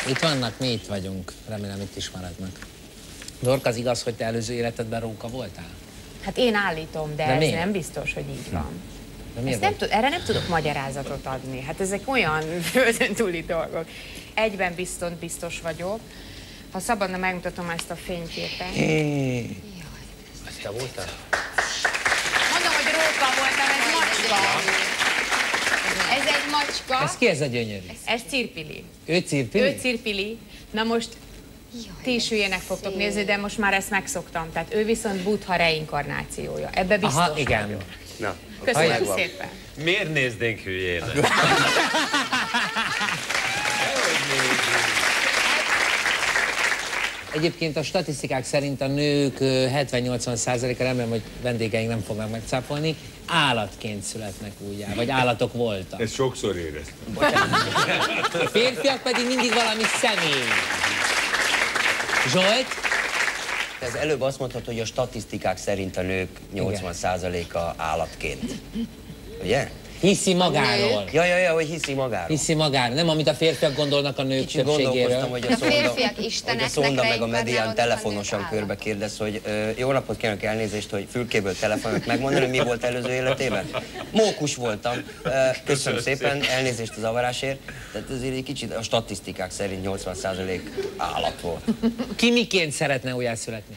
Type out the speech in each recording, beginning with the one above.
Itt vannak, mi itt vagyunk. Remélem itt is maradnak. Dorka, az igaz, hogy te előző életedben róka voltál? Hát én állítom, de ez nem biztos, hogy így van. Erre nem tudok magyarázatot adni. Hát ezek olyan földön túli dolgok. Egyben biztos vagyok. Ha szabadna, megmutatom ezt a fényképet. Ez te voltál? Mondom, hogy róka voltam, ez macska. Ez egy macska. Ez ki ez a gyönyörű? Ez Cirpili. Ő Cirpili? Ő Cirpili. Na most ti is hülyének fogtok nézni, de most már ezt megszoktam. Tehát ő viszont Buddha reinkarnációja. Ebbe biztos Aha, igen. vagyok. Na, köszönöm szépen. Miért néznénk hülyére? Egyébként a statisztikák szerint a nők 70-80%-a, remélem, hogy vendégeink nem fognak megcáfolni, állatként születnek újjá, vagy állatok voltak. Ezt sokszor éreztem. A férfiak pedig mindig valami személy. Zsolt? Ez előbb azt mondhatod, hogy a statisztikák szerint a nők 80%-a állatként. Ugye? Hiszi magáról. Ja, hogy hiszi magáról. Hiszi magáról. Nem, amit a férfiak gondolnak a nők kicsit többségéről. Gondolkoztam, hogy a Szonda meg a Medián telefonosan körbe kérdez, hogy jó napot kérnek, elnézést, hogy fülkéből telefonok megmondani, hogy mi volt előző életében. Mókus voltam. Köszönöm szépen, elnézést az zavarásért. Tehát azért egy kicsit a statisztikák szerint 80% állat volt. Ki miként szeretne újjászületni?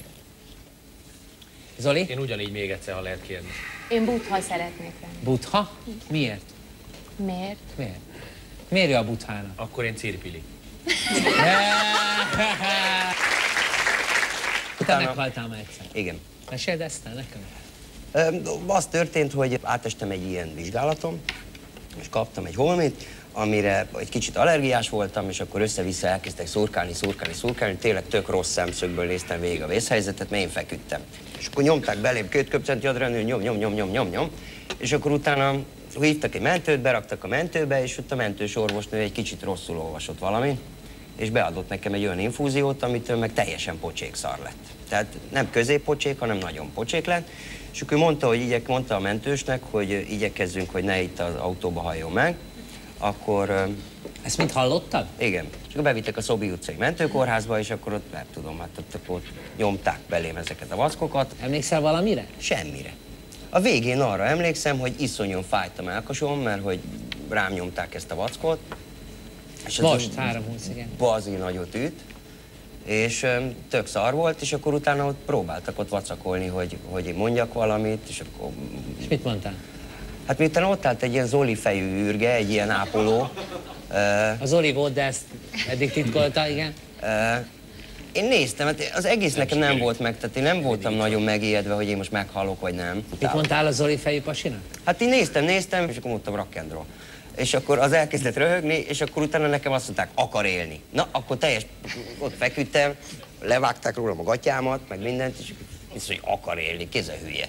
Zoli? Én ugyanígy még egyszer, ha lehet kérni. Én Buddha szeretnék lenni. Buddha? Miért? Miért? Miért? Miért ő a Buddhának? Akkor én Cirpili. Te meghaltál már egyszer. Igen. Meséld ezt el nekem? Az történt, hogy átestem egy ilyen vizsgálaton, és kaptam egy holmit, amire egy kicsit allergiás voltam, és akkor össze-vissza elkezdtek szurkálni. Tényleg tök rossz szemszögből néztem végig a vészhelyzetet, mert én feküdtem. És akkor nyomták belém 2 köpcenti adrenalin, nyom. És akkor utána hívtak egy mentőt, beraktak a mentőbe, és ott a mentős orvosnő egy kicsit rosszul olvasott valami, és beadott nekem egy olyan infúziót, amitől meg teljesen pocsékszar lett. Tehát nem középpocsék, hanem nagyon pocsék lett. És akkor mondta a mentősnek, hogy igyekezzünk, hogy ne itt az autóba halljon meg. Akkor... Ezt mind hallottad? Igen. És akkor bevittek a Szobi utcai mentőkórházba, és akkor ott, nem tudom, hát ott nyomták belém ezeket a vackokat. Emlékszel valamire? Semmire. A végén arra emlékszem, hogy iszonyan fájt a mellkasom, mert hogy rám nyomták ezt a vackot. És most 3-20, igen. Bazi nagyot üt, és tök szar volt, és akkor utána ott próbáltak ott vacakolni, hogy mondjak valamit, és akkor... És mit mondtál? Hát miután ott állt egy ilyen Zoli fejű űrge, egy ilyen ápoló. A Zoli volt, de ezt eddig titkolta, igen? Én néztem, hát az egész nekem nem volt meg, tehát én nem voltam nagyon megijedve, hogy én most meghalok, vagy nem. Mit mondtál a Zoli fejű pasinak? Hát én néztem, és akkor mondtam rock and roll. És akkor az elkezdett röhögni, és akkor utána nekem azt mondták, akar élni. Na, akkor ott feküdtem, levágták rólam a gatyámat, meg mindent, és biztos, hogy akar élni, kéz a hülye.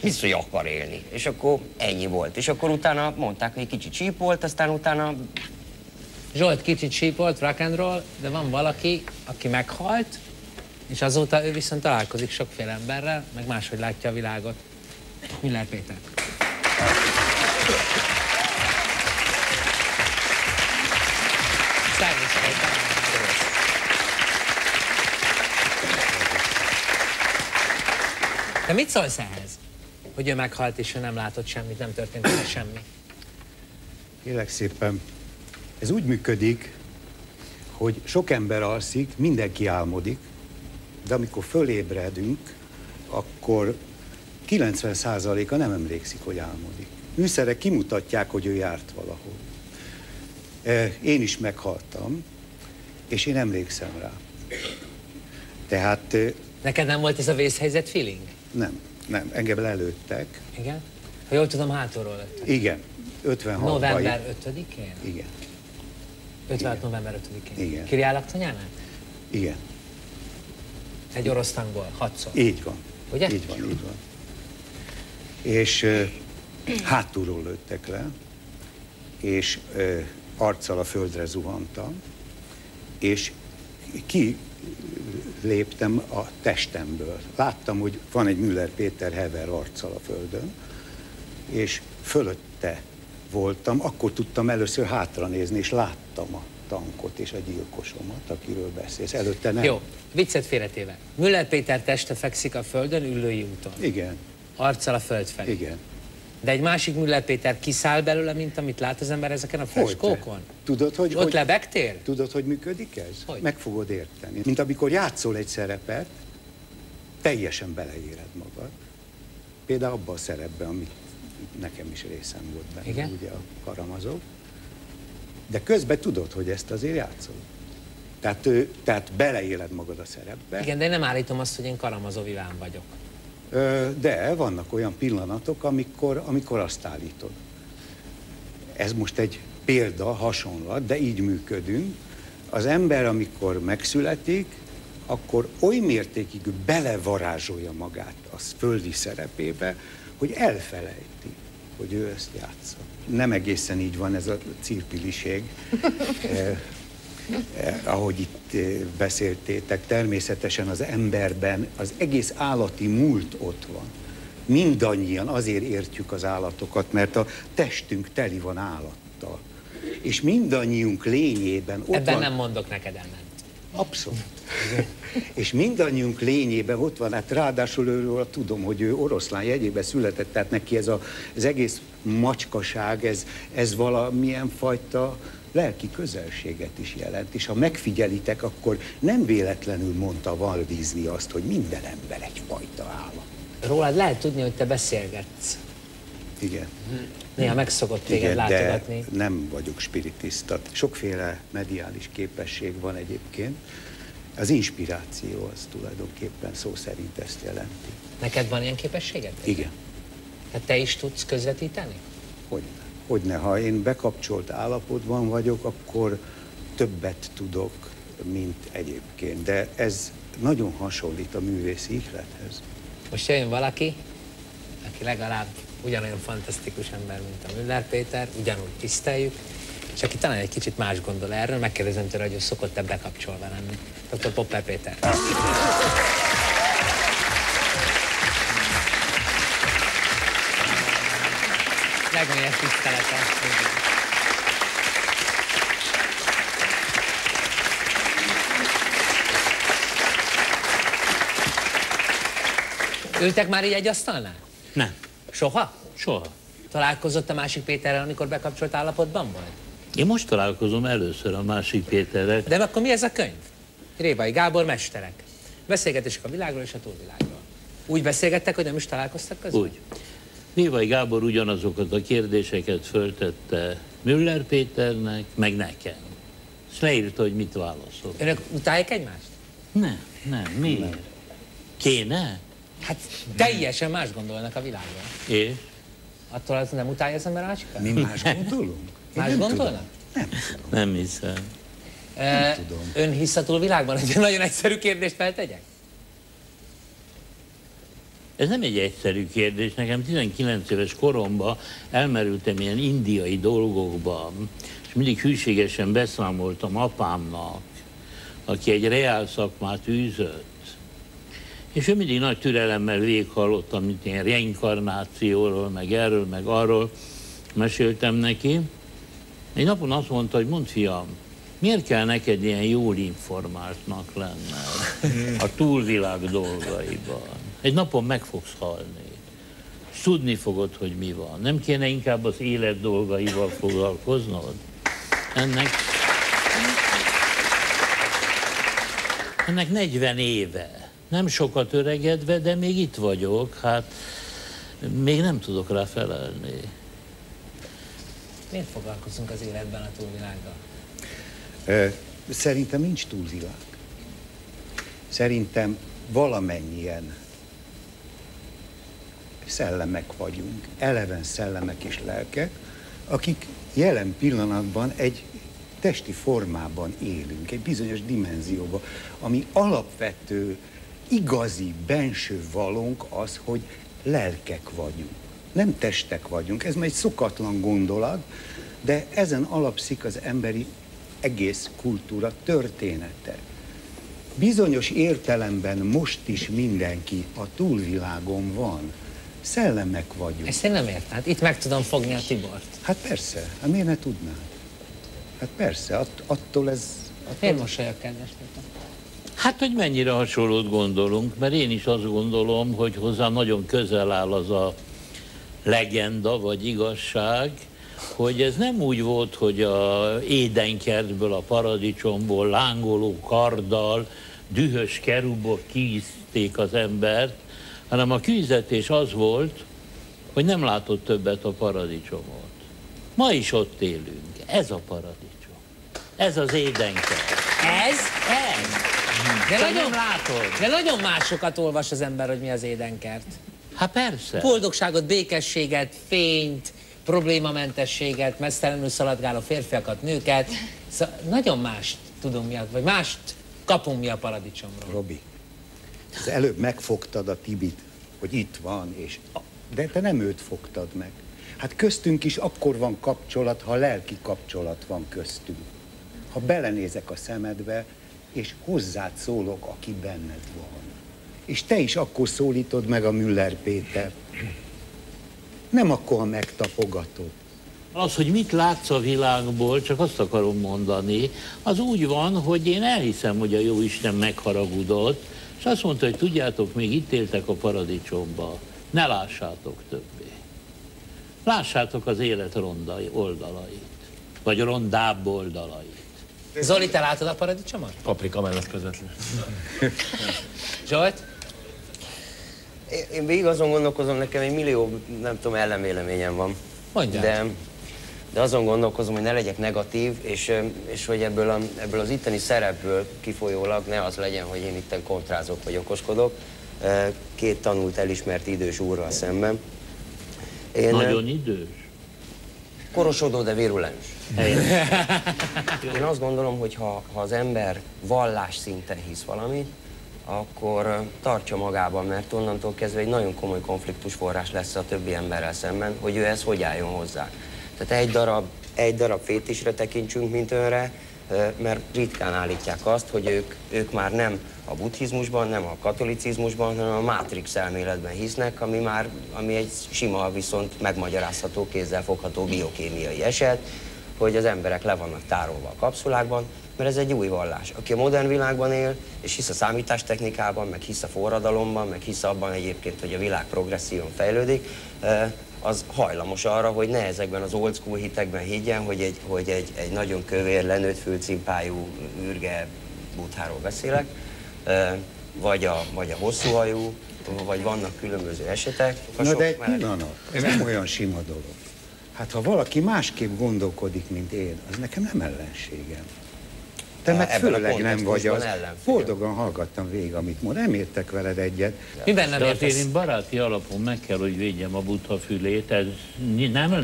Biztos, hogy akar élni. És akkor ennyi volt. És akkor utána mondták, hogy egy kicsit sípolt, aztán utána... Zsolt kicsit sípolt, rock and roll, de van valaki, aki meghalt, és azóta ő viszont találkozik sokféle emberrel, meg máshogy látja a világot. Müller Péter. Te mit szólsz ehhez? Hogy ő meghalt, és ő nem látott semmit, nem történt vele semmi? Kérlek szépen, ez úgy működik, hogy sok ember alszik, mindenki álmodik, de amikor fölébredünk, akkor 90%-a nem emlékszik, hogy álmodik. Műszerek kimutatják, hogy ő járt valahol. Én is meghaltam, és én emlékszem rá. Tehát... Neked nem volt ez a vészhelyzet feeling? Nem, engem lelőttek. Igen? Ha jól tudom, hátulról lőttek. Igen, 56-ban. November 5-én? Igen. 56. november 5-én? Igen. Kiriállaktanyánál? Igen. Egy orosz tankból, 6-szor? Így van. Ugye? Így van. És hátulról lőttek le, és arccal a földre zuhantam, és kiléptem a testemből. Láttam, hogy van egy Müller Péter hever arccal a földön, és fölötte voltam, akkor tudtam először hátranézni, és láttam a tankot és a gyilkosomat, akiről beszélsz. Előtte nem. Jó, viccet félretéve. Müller Péter teste fekszik a földön, Üllői úton. Igen. Arccal a föld felé. Igen. De egy másik Müller Péter kiszáll belőle, mint amit lát az ember ezeken a freskókon? Tudod, hogy... Ott lebegtél? Tudod, hogy működik ez? Hogy? Meg fogod érteni. Mint amikor játszol egy szerepet, teljesen beleéred magad. Például abban a szerepben, amit nekem is részem volt benne, igen? Ugye a Karamazov. De közben tudod, hogy ezt azért játszol. Tehát beleéled magad a szerepbe. Igen, de én nem állítom azt, hogy én Karamazov Iván vagyok. De vannak olyan pillanatok, amikor azt állítod. Ez most egy példa, hasonlat, de így működünk. Az ember, amikor megszületik, akkor oly mértékig belevarázsolja magát a földi szerepébe, hogy elfelejti, hogy ő ezt játsza. Nem egészen így van ez a cirpiliség, ahogy itt beszéltétek, természetesen az emberben az egész állati múlt ott van. Mindannyian azért értjük az állatokat, mert a testünk teli van állattal. És mindannyiunk lényében ott Ebben van... nem mondok neked ellent. Abszolút. És mindannyiunk lényében ott van, hát ráadásul őről tudom, hogy ő oroszlán jegyébe született, tehát neki ez az egész macskaság, ez valamilyen fajta lelki közelséget is jelent. És ha megfigyelitek, akkor nem véletlenül mondta Walt Disney azt, hogy minden ember egyfajta állat. Rólad lehet tudni, hogy te beszélgetsz. Igen. Néha meg szokott téged igen, látogatni. De nem vagyok spiritista. Sokféle mediális képesség van egyébként. Az inspiráció az tulajdonképpen szó szerint ezt jelenti. Neked van ilyen képességed? Igen. Tehát te is tudsz közvetíteni? Hogyne. Ha én bekapcsolt állapotban vagyok, akkor többet tudok, mint egyébként. De ez nagyon hasonlít a művészi ihlethez. Most jön valaki, aki legalább ugyanolyan fantasztikus ember, mint a Müller Péter, ugyanúgy tiszteljük, és aki talán egy kicsit más gondol erről, megkérdezem tőle, hogy ő szokott-e bekapcsolva lenni. Dr. Popper Péter. Legmélyebb tiszteletem. Ültek már így egy asztalnál? Nem. Soha? Soha. Találkozott a másik Péterrel, amikor bekapcsolt állapotban volt? Én most találkozom először a másik Péterrel. De akkor mi ez a könyv? Révai Gábor Mesterek. Beszélgetések a világról és a túlvilágról. Úgy beszélgettek, hogy nem is találkoztak közben? Úgy. Révai Gábor ugyanazokat a kérdéseket föltette Müller Péternek, meg nekem. És leírta, hogy mit válaszol. Önök utálják egymást? Nem. Miért? Nem. Kéne? Hát teljesen más gondolnak a világról. És? Attól az nem utálja az ember a másikat? Mi más gondolunk? Más gondolnak? Nem tudom. Nem hiszem. Nem tudom. Ön hisz a túlvilágban? Egy nagyon egyszerű kérdést feltegyek? Ez nem egy egyszerű kérdés. Nekem 19 éves koromban elmerültem ilyen indiai dolgokban, és mindig hűségesen beszámoltam apámnak, aki egy reál szakmát űzött. És ő mindig nagy türelemmel végighallottam, mint ilyen reinkarnációról, meg erről, meg arról meséltem neki. Egy napon azt mondta, hogy mondd fiam, miért kell neked ilyen jól informáltnak lenned a túlvilág dolgaiban? Egy napon meg fogsz halni. És tudni fogod, hogy mi van. Nem kéne inkább az élet dolgaival foglalkoznod? Ennek 40 éve. Nem sokat öregedve, de még itt vagyok. Hát még nem tudok rá felelni. Miért foglalkozunk az életben a túlvilággal? Szerintem nincs túlvilág. Szerintem valamennyien szellemek vagyunk, eleven szellemek és lelkek, akik jelen pillanatban egy testi formában élünk, egy bizonyos dimenzióban, ami alapvető, igazi, benső valónk az, hogy lelkek vagyunk. Nem testek vagyunk, ez már egy szokatlan gondolat, de ezen alapszik az emberi egész kultúra története. Bizonyos értelemben most is mindenki a túlvilágon van. Szellemek vagyunk. Ezt én nem értem. Hát itt meg tudom fogni a Tibort. Hát persze, hát miért ne tudnád? Hát persze, attól ez... Miért mosolyog, kedves? Hát, hogy mennyire hasonlót gondolunk, mert én is azt gondolom, hogy hozzám nagyon közel áll az a legenda, vagy igazság, hogy ez nem úgy volt, hogy a édenkertből, a paradicsomból lángoló karddal, dühös kerubok kiűzték az embert, hanem a küldettés az volt, hogy nem látott többet a paradicsomot. Ma is ott élünk. Ez a paradicsom. Ez az édenkert. Ez? Látod? De nagyon másokat olvas az ember, hogy mi az édenkert. Hát persze. Boldogságot, békességet, fényt, problémamentességet, mesztelenül szaladgáló férfiakat, nőket. Szóval nagyon mást tudunk mi, vagy mást kapunk mi a paradicsomról. Robi, az előbb megfogtad a Tibit, hogy itt van, de te nem őt fogtad meg. Hát köztünk is akkor van kapcsolat, ha lelki kapcsolat van köztünk. Ha belenézek a szemedbe, és hozzád szólok, aki benned van. És te is akkor szólítod meg a Müller Pétert. Nem akkor, ha megtapogatod. Az, hogy mit látsz a világból, csak azt akarom mondani, az úgy van, hogy én elhiszem, hogy a Jóisten megharagudott, és azt mondta, hogy tudjátok, még itt éltek a paradicsomba, ne lássátok többé. Lássátok az élet ronda oldalait, vagy rondább oldalait. Zoli, te látod a paradicsomot? Paprika mellett közvetlenül. Zsolt? Én végig azon gondolkozom, nekem egy millió, nem tudom, ellenvéleményem van. Mondjál. De azon gondolkozom, hogy ne legyek negatív, és hogy ebből az itteni szerepből kifolyólag ne az legyen, hogy én itten kontrázok vagy okoskodok. Két tanult, elismert idős úrral szemben. Nagyon idős? Korosodó, de virulens. Én azt gondolom, hogy ha az ember vallás szinten hisz valamit, akkor tartsa magában, mert onnantól kezdve egy nagyon komoly konfliktus forrás lesz a többi emberrel szemben, hogy ő ez hogy álljon hozzá. Tehát egy darab fétisre tekintsünk, mint önre, mert ritkán állítják azt, hogy ők már nem a buddhizmusban, nem a katolicizmusban, hanem a Matrix elméletben hisznek, ami egy sima, viszont megmagyarázható, kézzelfogható biokémiai eset, hogy az emberek le vannak tárolva a kapszulákban, mert ez egy új vallás. Aki a modern világban él, és hisz a számítástechnikában, meg hisz a forradalomban, meg hisz abban egyébként, hogy a világ progresszívan fejlődik, az hajlamos arra, hogy ne ezekben az old school hitekben higgyen, hogy egy nagyon kövér, lenőtt fülcimpájú űrge buddháról beszélek, vagy a hosszúhajú, vagy vannak különböző esetek. Na de egy pillanat, ez nem olyan sima dolog. Hát ha valaki másképp gondolkodik, mint én, az nekem nem ellenségem. Te meg főleg nem vagy az. Boldogan hallgattam végig, amit mond. Nem értek veled egyet. Miben nem értesz? De azért én baráti alapon meg kell, hogy védjem a buddha fülét. Ez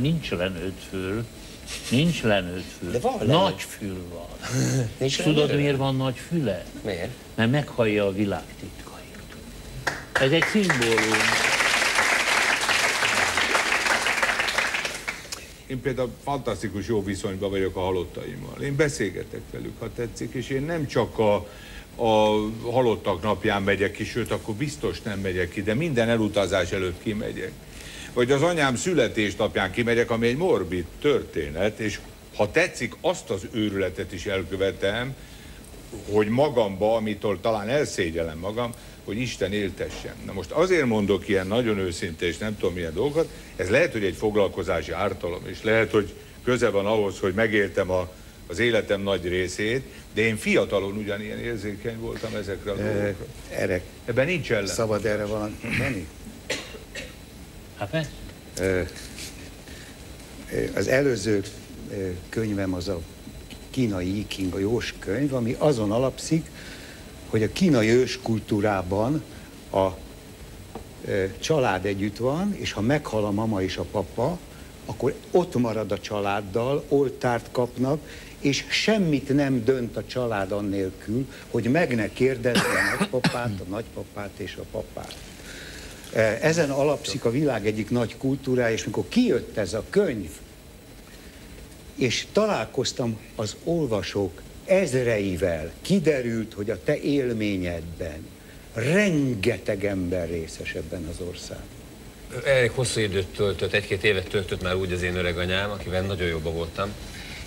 nincs lenőtt fül. Nincs lenőtt fül. Nagy fül van. És tudod, miért van nagy füle? Miért? Mert meghallja a világ titkait. Ez egy szimbólum. Én például fantasztikus jó viszonyban vagyok a halottaimmal. Én beszélgetek velük, ha tetszik, és én nem csak a halottak napján megyek ki, sőt, akkor biztos nem megyek ki, de minden elutazás előtt kimegyek. Vagy az anyám születésnapján kimegyek, ami egy morbid történet, és ha tetszik, azt az őrületet is elkövetem, hogy magamba, amitől talán elszégyellem magam, hogy Isten éltessen. Na most azért mondok ilyen nagyon őszintén, és nem tudom milyen dolgokat, ez lehet, hogy egy foglalkozási ártalom, és lehet, hogy köze van ahhoz, hogy megéltem az életem nagy részét, de én fiatalon ugyanilyen érzékeny voltam ezekre a dolgokra. Ebben nincs ellen. Szabad erre valami mondani? Hát az előző könyvem az a kínai I Ching, a Jós könyv, ami azon alapszik, hogy a kínai őskultúrában a család együtt van, és ha meghal a mama és a papa, akkor ott marad a családdal, oltárt kapnak, és semmit nem dönt a család annélkül, hogy meg ne kérdezze a nagypapát, a nagypapát és a papát. Ezen alapszik a világ egyik nagy kultúrája, és mikor kijött ez a könyv, és találkoztam az olvasók ezreivel, kiderült, hogy a te élményedben rengeteg ember részes ebben az országban. Elég hosszú időt töltött, egy-két évet töltött már úgy az én öreg anyám, akivel nagyon jobban voltam.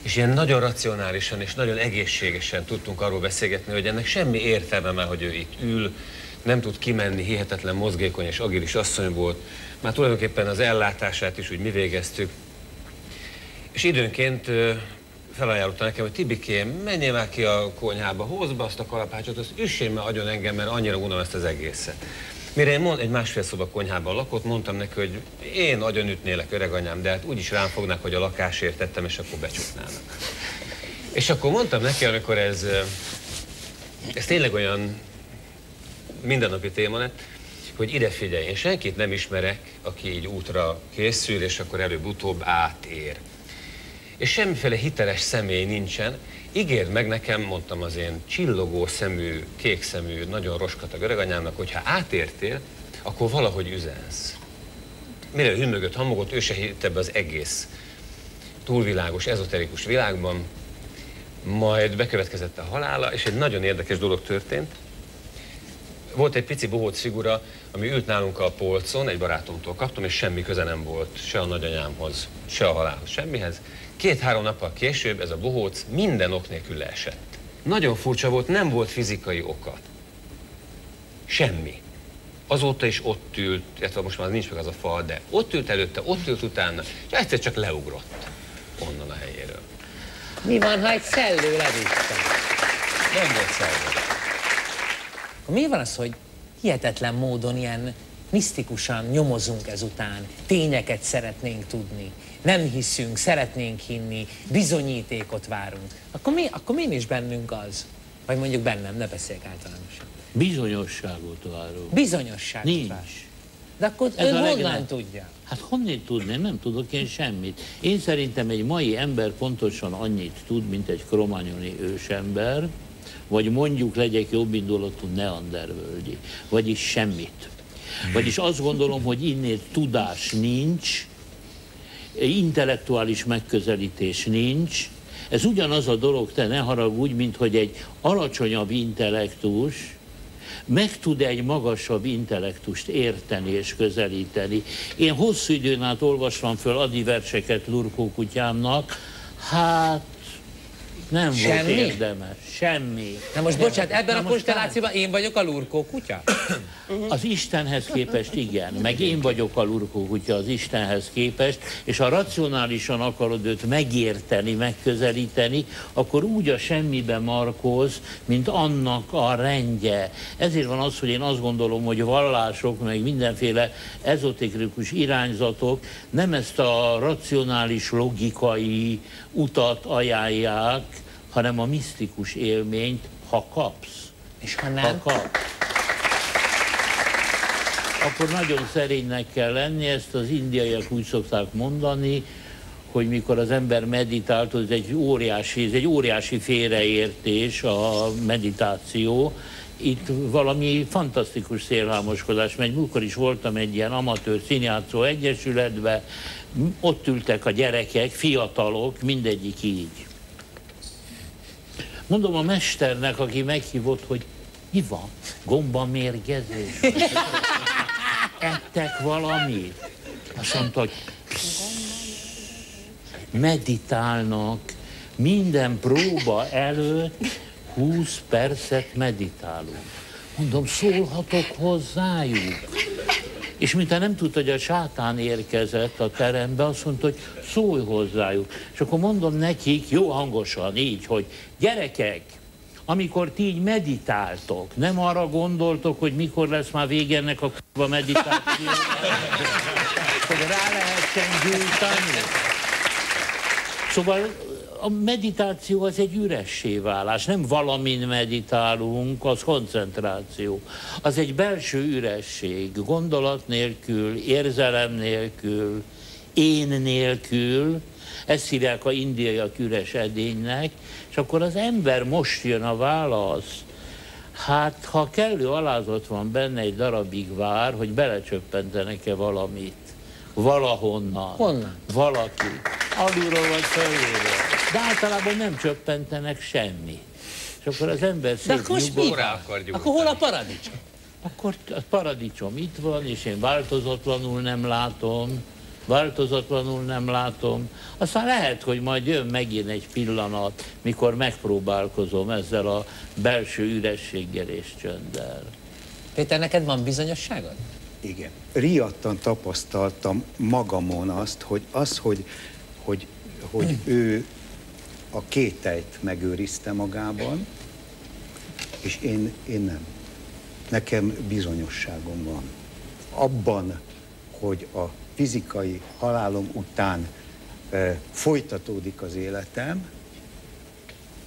És ilyen nagyon racionálisan és nagyon egészségesen tudtunk arról beszélgetni, hogy ennek semmi értelme, hogy ő itt ül, nem tud kimenni, hihetetlen mozgékony és agilis asszony volt. Már tulajdonképpen az ellátását is úgy mi végeztük. És időnként felajánlotta nekem, hogy Tibikém, menjél már ki a konyhába, hozd be azt a kalapácsot, azt üssél már agyon engem, mert annyira unom ezt az egészet. Mire én egy másfél szoba konyhában lakott, mondtam neki, hogy én agyon ütnélek, öreganyám, de hát úgyis rám fognak, hogy a lakásért tettem, és akkor becsuknának. És akkor mondtam neki, amikor ez tényleg olyan mindennapi téma lett, hogy ide figyelj, én senkit nem ismerek, aki így útra készül, és akkor előbb-utóbb átér. És semmiféle hiteles személy nincsen. Ígérd meg nekem, mondtam az én csillogó szemű, kék szemű, nagyon roskatag öreganyámnak, hogy ha átértél, akkor valahogy üzensz. Mire hümmögött, hamogott, ő se hitt ebbe az egész túlvilágos, ezoterikus világban. Majd bekövetkezett a halála, és egy nagyon érdekes dolog történt. Volt egy pici bohóc figura, ami ült nálunk a polcon, egy barátomtól kaptam, és semmi köze nem volt se a nagyanyámhoz, se a halálhoz, semmihez. 2-3 nappal később ez a bohóc minden ok nélkül leesett. Nagyon furcsa volt, nem volt fizikai oka. Semmi. Azóta is ott ült, illetve most már nincs meg az a fal, de ott ült előtte, ott ült utána, és egyszer csak leugrott onnan a helyéről. Mi van, ha egy szellő levitte? Nem volt szellő. Mi van az, hogy hihetetlen módon ilyen misztikusan nyomozunk ezután, tényeket szeretnénk tudni, nem hiszünk, szeretnénk hinni, bizonyítékot várunk. Akkor mi is bennünk az? Vagy mondjuk bennem, ne beszéljek általánosan. Bizonyosságot várunk. Bizonyosságot Nincs. vár. De akkor ön honnan tudja? Hát honnét tudni? Nem tudok én semmit. Én szerintem egy mai ember pontosan annyit tud, mint egy kromagnoni ősember, vagy mondjuk legyek jobbindulatú neandervölgyi, vagyis semmit. Vagyis azt gondolom, hogy innét tudás nincs, intellektuális megközelítés nincs. Ez ugyanaz a dolog, te ne haragudj, mint hogy egy alacsonyabb intellektus meg tud egy magasabb intellektust érteni és közelíteni. Én hosszú időn át olvastam föl adiverseket Lurkó kutyámnak, hát nem volt érdemes, semmi. Na most bocsánat, ebben a konstellációban én vagyok a Lurkó kutya? Az Istenhez képest igen, meg én vagyok a Lurkó kutya az Istenhez képest, és ha racionálisan akarod őt megérteni, megközelíteni, akkor úgy a semmibe markóz, mint annak a rendje. Ezért van az, hogy én azt gondolom, hogy vallások, meg mindenféle ezoterikus irányzatok nem ezt a racionális, logikai utat ajánlják, hanem a misztikus élményt, ha kapsz. És ha nem? Ha kapsz. Akkor nagyon szerénynek kell lenni, ezt az indiaiak úgy szokták mondani, hogy mikor az ember meditált, ez egy óriási félreértés a meditáció. Itt valami fantasztikus szélhámoskodás, mert múltkor is voltam egy ilyen amatőr színjátszó egyesületben, ott ültek a gyerekek, fiatalok, mindegyik így. Mondom a mesternek, aki meghívott, hogy mi van? Gombamérgezés? Ettek valamit? Azt mondta, hogy meditálnak, minden próba előtt 20 percet meditálunk. Mondom, szólhatok hozzájuk? És mintha nem tudta, hogy a sátán érkezett a terembe, azt mondta, hogy szólj hozzájuk. És akkor mondom nekik, jó hangosan így, hogy gyerekek, amikor ti így meditáltok, nem arra gondoltok, hogy mikor lesz már vége ennek a k***a meditációnak, hogy rá lehessen gyújtani. Szóval a meditáció az egy üressé válás, nem valamin meditálunk, az koncentráció. Az egy belső üresség, gondolat nélkül, érzelem nélkül, én nélkül, ezt hívják a indiaiak üres edénynek, és akkor az ember most jön a válasz. Hát, ha kellő alázat van benne, egy darabig vár, hogy belecsöppentenek-e valamit. Valahonnan. Honnan? Valaki. Alulról vagy felülről. De általában nem csöppentenek semmit. És akkor az ember szép nyugodt. Akkor hol a paradicsom? Akkor a paradicsom itt van, és én változatlanul nem látom. változatlanul nem látom. Aztán lehet, hogy majd jön megint egy pillanat, mikor megpróbálkozom ezzel a belső ürességgel és csönddel. Péter, neked van bizonyosságod? Igen. Riadtan tapasztaltam magamon azt, hogy ő a kételyt megőrizte magában, és én nem. Nekem bizonyosságom van. Abban, hogy a fizikai halálom után folytatódik az életem,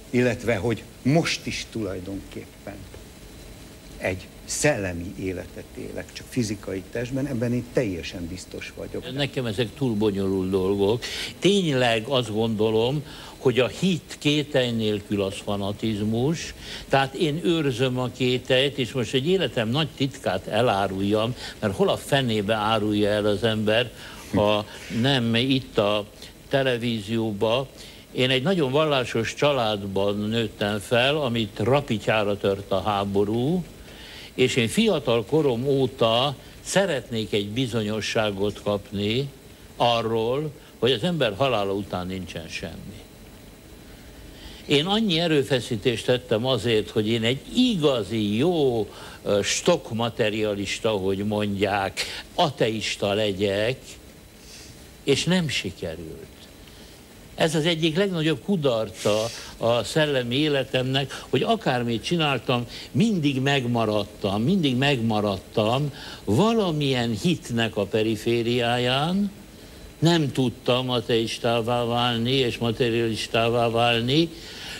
illetve hogy most is tulajdonképpen egy szellemi életet élek, csak fizikai testben, ebben én teljesen biztos vagyok. Nekem ezek túl bonyolult dolgok. Tényleg azt gondolom, hogy a hit kételj nélkül az fanatizmus, tehát én őrzöm a kételyt, és most egy életem nagy titkát eláruljam, mert hol a fenébe árulja el az ember, ha nem itt a televízióba. Én egy nagyon vallásos családban nőttem fel, amit rapityára tört a háború, és én fiatal korom óta szeretnék egy bizonyosságot kapni arról, hogy az ember halála után nincsen semmi. Én annyi erőfeszítést tettem azért, hogy én egy igazi, jó stokkmaterialista, hogy mondják, ateista legyek, és nem sikerült. Ez az egyik legnagyobb kudarca a szellemi életemnek, hogy akármit csináltam, mindig megmaradtam valamilyen hitnek a perifériáján, nem tudtam ateistává válni és materialistává válni.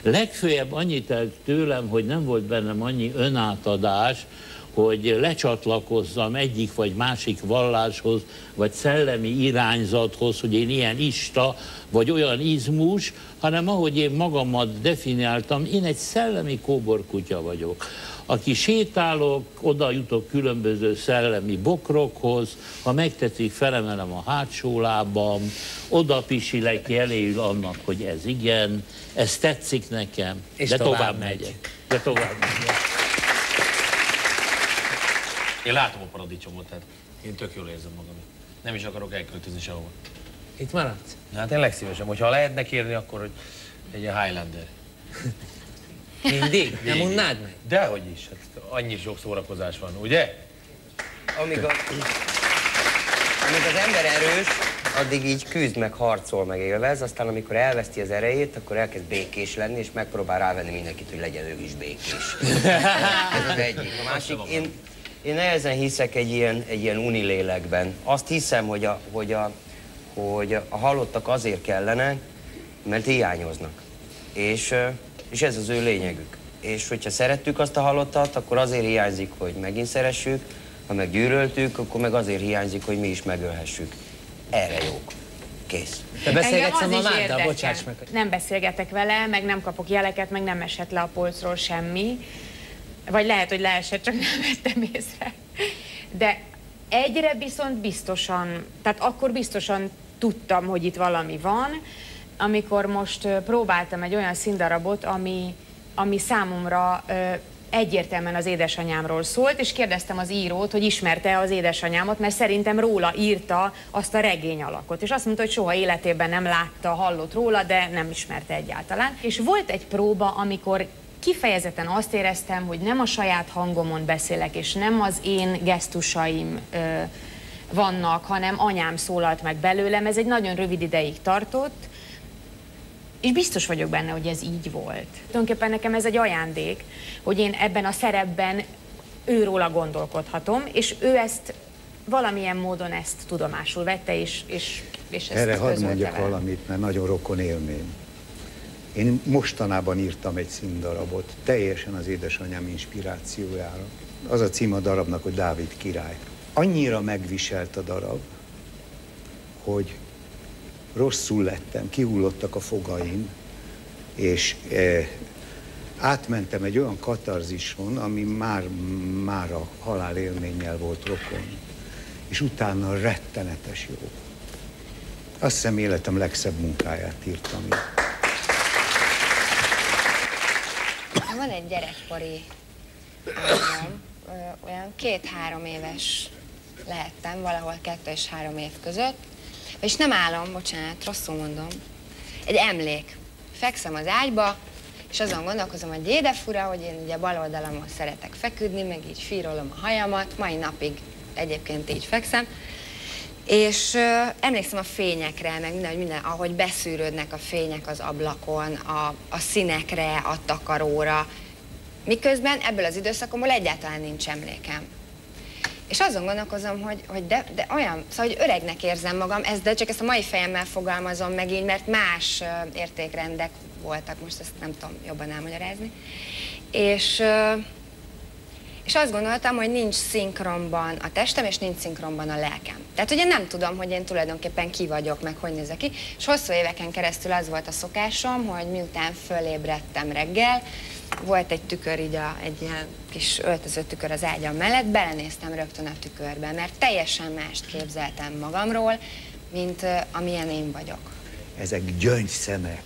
Legfőjebb annyit telt tőlem, hogy nem volt bennem annyi önátadás, hogy lecsatlakozzam egyik vagy másik valláshoz, vagy szellemi irányzathoz, hogy én ilyen ista, vagy olyan izmus, hanem ahogy én magamat definiáltam, én egy szellemi kóborkutya vagyok, aki sétálok, oda jutok különböző szellemi bokrokhoz, ha megtetszik, felemelem a hátsó lábam, oda pisilek jeléül annak, hogy ez igen, ez tetszik nekem, és de tovább megyek. Én látom a paradicsomot, tehát én tök jól érzem magam. Nem is akarok elköltözni sehova. Itt maradsz? Hát én legszívesem, hogyha lehetne kérni, akkor hogy egy ilyen Highlander. Mindig? Nem unnád meg? Dehogy is, hát annyi sok szórakozás van, ugye? Amíg az ember erős, addig így küzd, meg harcol, meg élvez, aztán amikor elveszti az erejét, akkor elkezd békés lenni, és megpróbál rávenni mindenkit, hogy legyen ő is békés. Ez az egyik. A másik, én nehezen hiszek egy ilyen unilélekben. Azt hiszem, hogy a halottak azért kellenek, mert hiányoznak. És ez az ő lényegük. És hogyha szerettük azt a halottat, akkor azért hiányzik, hogy megint szeressük, ha meg gyűlöltük, akkor meg azért hiányzik, hogy mi is megölhessük. Erre jók. Kész. Te beszélgetsz a mamáddal? Bocsáss meg. Nem beszélgetek vele, meg nem kapok jeleket, meg nem esett le a polcról semmi. Vagy lehet, hogy leesett, csak nem vettem észre. De egyre viszont biztosan, tehát akkor biztosan tudtam, hogy itt valami van, amikor most próbáltam egy olyan színdarabot, ami számomra egyértelműen az édesanyámról szólt, és kérdeztem az írót, hogy ismerte az édesanyámat, mert szerintem róla írta azt a regény alakot. És azt mondta, hogy soha életében nem látta, hallott róla, de nem ismerte egyáltalán. És volt egy próba, amikor kifejezetten azt éreztem, hogy nem a saját hangomon beszélek, és nem az én gesztusaim vannak, hanem anyám szólalt meg belőlem. Ez egy nagyon rövid ideig tartott, és biztos vagyok benne, hogy ez így volt. Tulajdonképpen nekem ez egy ajándék, hogy én ebben a szerepben őróla gondolkodhatom, és ő ezt valamilyen módon ezt tudomásul vette, és ezt erre hadd mondjak velem. valamit, mert nagyon rokon élmény. Én mostanában írtam egy színdarabot, teljesen az édesanyám inspirációjára. Az a cím a darabnak, hogy Dávid király. Annyira megviselt a darab, hogy rosszul lettem, kihullottak a fogaim, és átmentem egy olyan katarzison, ami már a halálélménnyel volt rokon, és utána rettenetes jó. Azt hiszem életem legszebb munkáját írtam. Van egy gyerekkori álmom, olyan 2-3 éves lehettem, valahol 2 és 3 év között, És nem álom, bocsánat, rosszul mondom. Egy emlék. Fekszem az ágyba, és azon gondolkozom, hogy jé, de fura, hogy én ugye bal oldalamon szeretek feküdni, meg így fírolom a hajamat, mai napig egyébként így fekszem. És emlékszem a fényekre, meg minden, ahogy beszűrődnek a fények az ablakon, a színekre, a takaróra, miközben ebből az időszakomból egyáltalán nincs emlékem. És azon gondolkozom, hogy de olyan, szóval, hogy öregnek érzem magam, de csak ezt a mai fejemmel fogalmazom meg így, mert más értékrendek voltak, most ezt nem tudom jobban elmagyarázni. És azt gondoltam, hogy nincs szinkronban a testem, és nincs szinkronban a lelkem. Tehát ugye nem tudom, hogy én tulajdonképpen ki vagyok, meg hogy nézek ki, és hosszú éveken keresztül az volt a szokásom, hogy miután fölébredtem reggel, volt egy tükör, így egy ilyen kis öltöző tükör az ágyam mellett, belenéztem rögtön a tükörbe, mert teljesen mást képzeltem magamról, mint amilyen én vagyok. Ezek gyöngyszemek.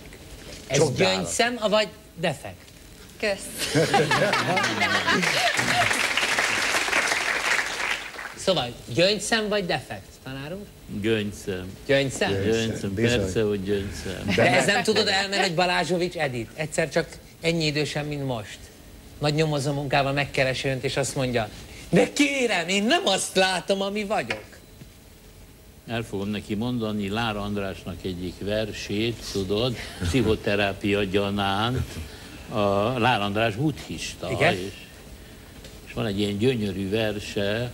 Ez gyöngyszem, vagy defekt? Kösz. Szóval gyöngyszem vagy defekt, tanár úr? Gyöngyszem. Gyöngyszem? Gyöngyszem, persze, hogy gyöngyszem. De ez nem tudod elmenni, hogy Balázsovics Edith egyszer csak ennyi idősen, mint most. Nagy nyomozó munkával megkeresi önt, és azt mondja, de kérem, én nem azt látom, ami vagyok. El fogom neki mondani Lár Andrásnak egyik versét, tudod, pszichoterápia gyanánt. A Lár András buddhista, és van egy ilyen gyönyörű verse,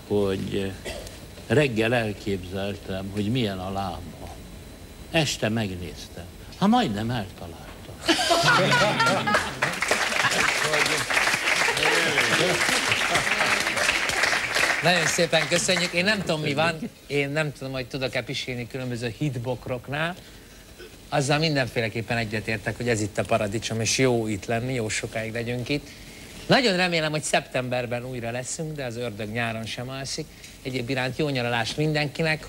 hogy reggel elképzeltem, hogy milyen a lába. Este megnéztem. Majdnem eltaláltam. Nagyon szépen köszönjük. Én nem tudom, mi van. Én nem tudom, hogy tudok-e pisilni különböző hitbokroknál. Azzal mindenféleképpen egyetértek, hogy ez itt a paradicsom, és jó itt lenni, jó sokáig legyünk itt. Nagyon remélem, hogy szeptemberben újra leszünk, de az ördög nyáron sem alszik. Egyéb iránt jó nyaralást mindenkinek.